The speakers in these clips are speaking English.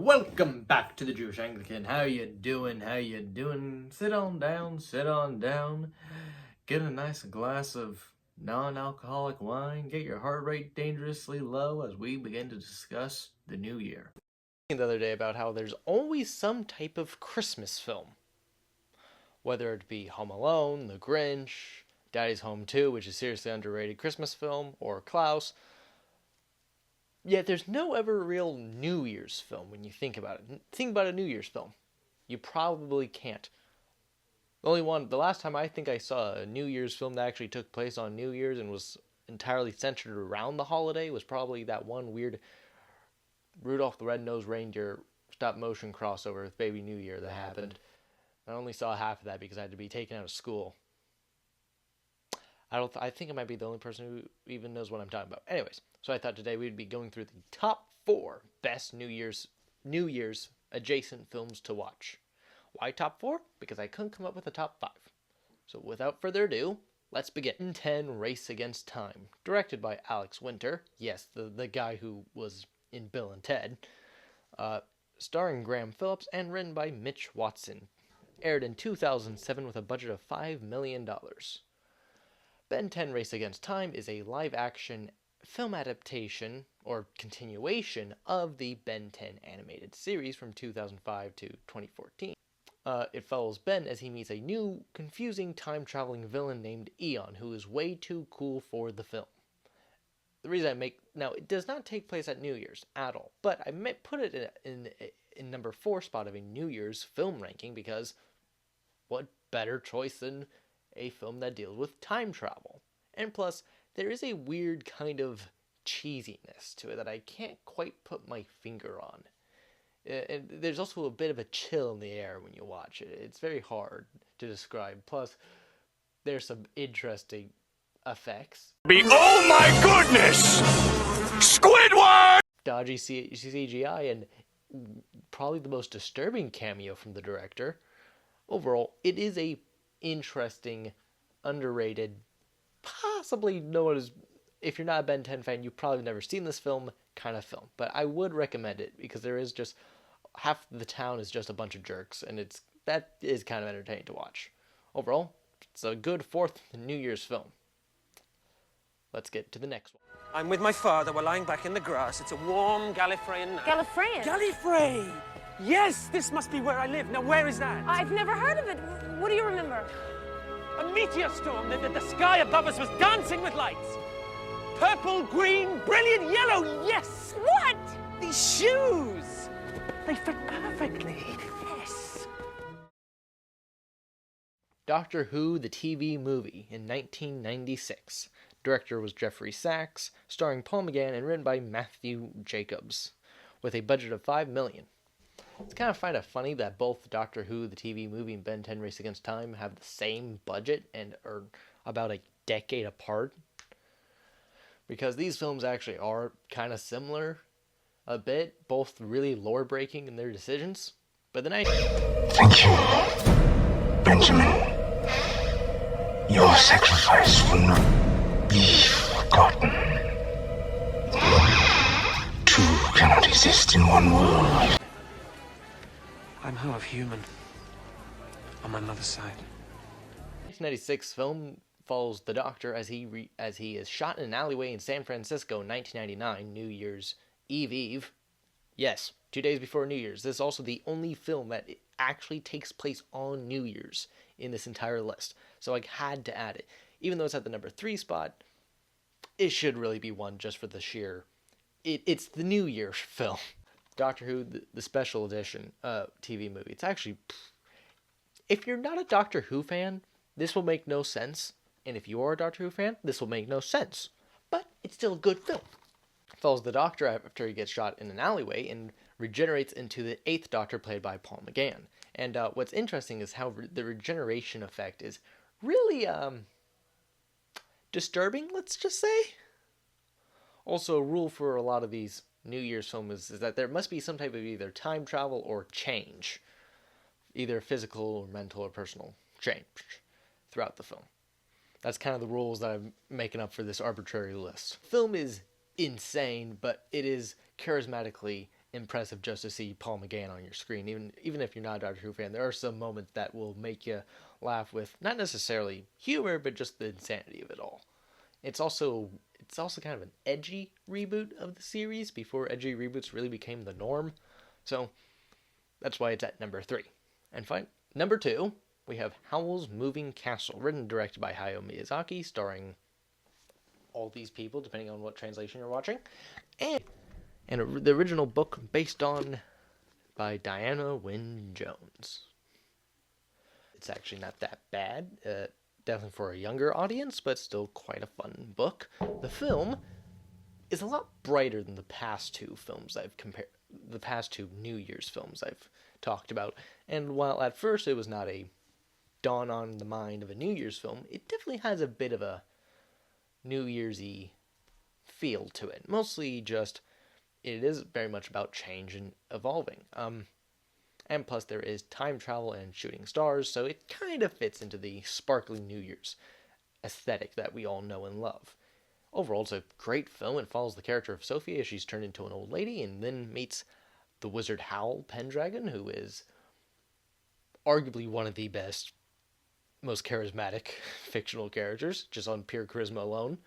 Welcome back to the Jewish-Anglican. How you doing? How you doing? Sit on down, sit on down. Get a nice glass of non-alcoholic wine. Get your heart rate dangerously low as we begin to discuss the new year. The other day about how there's always some type of Christmas film. Whether it be Home Alone, The Grinch, Daddy's Home 2, which is a seriously underrated Christmas film, or Klaus. Yet there's no ever real New Year's film when you think about it. Think about a New Year's film. You probably can't. The last time I think I saw a New Year's film that actually took place on New Year's and was entirely centered around the holiday was probably that one weird Rudolph the Red-Nosed Reindeer stop-motion crossover with Baby New Year that happened. I only saw half of that because I had to be taken out of school. I think I might be the only person who even knows what I'm talking about. Anyways, so I thought today we'd be going through the top 4 best New Year's adjacent films to watch. Why top 4? Because I couldn't come up with a top 5. So without further ado, let's begin. Ben 10 Race Against Time, directed by Alex Winter. Yes, the guy who was in Bill and Ted. Starring Graham Phillips and written by Mitch Watson. Aired in 2007 with a budget of $5 million. Ben 10 Race Against Time is a live-action film adaptation, or continuation, of the Ben 10 animated series from 2005 to 2014. It follows Ben as he meets a new, confusing time-traveling villain named Eon, who is way too cool for the film. The reason it does not take place at New Year's at all, but I might put it in number 4 spot of a New Year's film ranking because what better choice than a film that deals with time travel? And plus, there is a weird kind of cheesiness to it that I can't quite put my finger on. And there's also a bit of a chill in the air when you watch it. It's very hard to describe. Plus, there's some interesting effects. Oh my goodness! Squidward! Dodgy CGI and probably the most disturbing cameo from the director. Overall, it is a interesting, underrated, possibly known as, if you're not a Ben 10 fan, you've probably never seen this film, kind of film. But I would recommend it because there is just, half the town is just a bunch of jerks, and that is kind of entertaining to watch. Overall, it's a good 4th New Year's film. Let's get to the next one. I'm with my father. We're lying back in the grass. It's a warm Gallifreyan night. Gallifreyan? Gallifrey! Yes, this must be where I live. Now, where is that? I've never heard of it. What do you remember? A meteor storm. The sky above us was dancing with lights. Purple, green, brilliant yellow. Yes! What? These shoes! They fit perfectly. Yes. Doctor Who, the TV movie, in 1996. Director was Jeffrey Sachs, starring Paul McGann and written by Matthew Jacobs, with a budget of $5 million. It's kind of funny that both Doctor Who, the TV movie, and Ben 10 Race Against Time have the same budget and are about a decade apart. Because these films actually are kind of similar a bit, both really lore-breaking in their decisions. But then Thank you, Benjamin. Your sacrifice will not be forgotten. Two cannot exist in one world. I'm half human. On my mother's side. The 1996 film follows the Doctor as he is shot in an alleyway in San Francisco in 1999, New Year's Eve. Yes, 2 days before New Year's. This is also the only film that actually takes place on New Year's in this entire list. So I had to add it. Even though it's at the number 3 spot, it should really be one just for the sheer... It's the New Year film. Doctor Who, the special edition TV movie. It's actually... If you're not a Doctor Who fan, this will make no sense. And if you are a Doctor Who fan, this will make no sense. But it's still a good film. It follows the Doctor after he gets shot in an alleyway and regenerates into the 8th Doctor played by Paul McGann. And what's interesting is how the regeneration effect is really disturbing, let's just say. Also, a rule for a lot of these New Year's films is that there must be some type of either time travel or change. Either physical or mental or personal change throughout the film. That's kind of the rules that I'm making up for this arbitrary list. The film is insane, but it is charismatically impressive just to see Paul McGann on your screen. Even if you're not a Doctor Who fan, there are some moments that will make you laugh with not necessarily humor, but just the insanity of it all. It's also kind of an edgy reboot of the series before edgy reboots really became the norm. So that's why it's at number 3. And fine, number 2, we have Howl's Moving Castle, written and directed by Hayao Miyazaki, starring all these people, depending on what translation you're watching, and the original book based on by Diana Wynne Jones. It's actually not that bad, definitely for a younger audience, but still quite a fun book. The film is a lot brighter than the past 2 films the past 2 New Year's films I've talked about. And while at first it was not a dawn on the mind of a New Year's film, it definitely has a bit of a New Year's-y feel to it. Mostly just, it is very much about change and evolving. And plus there is time travel and shooting stars, so it kind of fits into the sparkling New Year's aesthetic that we all know and love. Overall, it's a great film. It follows the character of Sophie as she's turned into an old lady, and then meets the wizard Howl Pendragon, who is arguably one of the best, most charismatic fictional characters, just on pure charisma alone.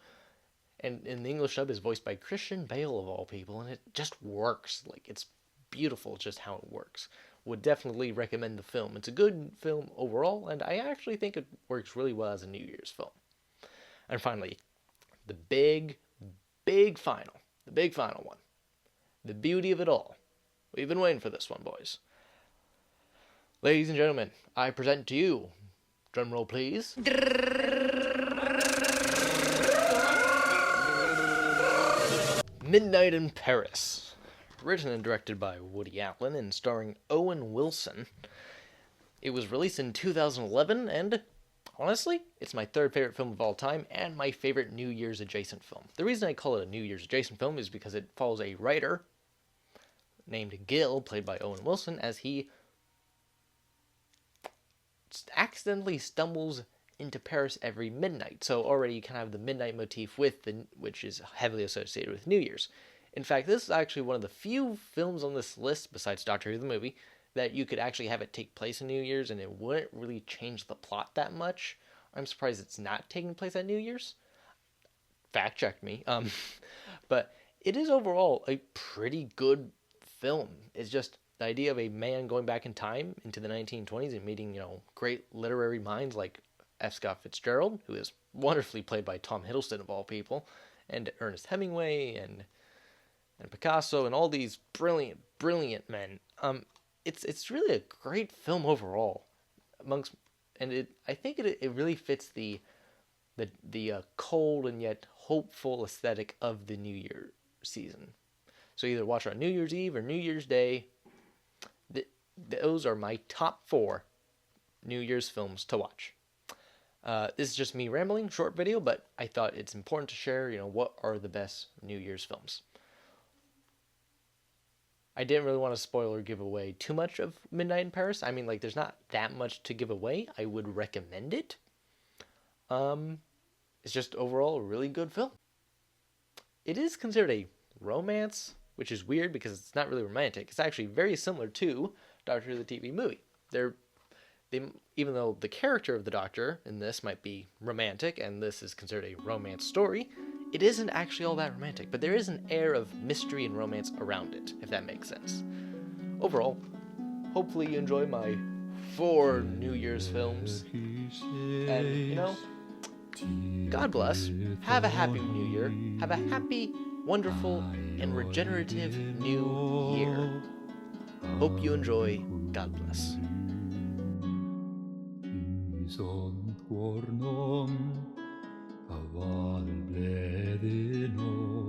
And in the English dub is voiced by Christian Bale of all people, and it just works. Like, it's beautiful just how it works. Would definitely recommend the film. It's a good film overall, and I actually think it works really well as a New Year's film. And finally, the big final one. The beauty of it all. We've been waiting for this one, boys. Ladies and gentlemen, I present to you, drumroll please, Midnight in Paris. Written and directed by Woody Allen and starring Owen Wilson. It was released in 2011, and honestly, it's my 3rd favorite film of all time and my favorite New Year's adjacent film. The reason I call it a New Year's adjacent film is because it follows a writer named Gil, played by Owen Wilson, as he accidentally stumbles into Paris every midnight. So already you kind of have the midnight motif which is heavily associated with New Year's. In fact, this is actually one of the few films on this list, besides Doctor Who the movie, that you could actually have it take place in New Year's and it wouldn't really change the plot that much. I'm surprised it's not taking place at New Year's. Fact check me. But it is overall a pretty good film. It's just the idea of a man going back in time into the 1920s and meeting, great literary minds like F. Scott Fitzgerald, who is wonderfully played by Tom Hiddleston of all people, and Ernest Hemingway and Picasso and all these brilliant men. It's really a great film overall. I think it really fits the cold and yet hopeful aesthetic of the New Year season. So either watch it on New Year's Eve or New Year's Day. Those are my top 4 New Year's films to watch. This is just me rambling, short video, but I thought it's important to share, what are the best New Year's films. I didn't really want to spoil or give away too much of Midnight in Paris. I mean, there's not that much to give away. I would recommend it. It's just overall a really good film. It is considered a romance, which is weird because it's not really romantic. It's actually very similar to Doctor Who the TV movie. Even though the character of the Doctor in this might be romantic, and this is considered a romance story, it isn't actually all that romantic, but there is an air of mystery and romance around it, if that makes sense. Overall, hopefully you enjoy my 4 New Year's films. And, God bless. Have a happy New Year. Have a happy, wonderful, and regenerative New Year. Hope you enjoy. God bless. Aval bledeno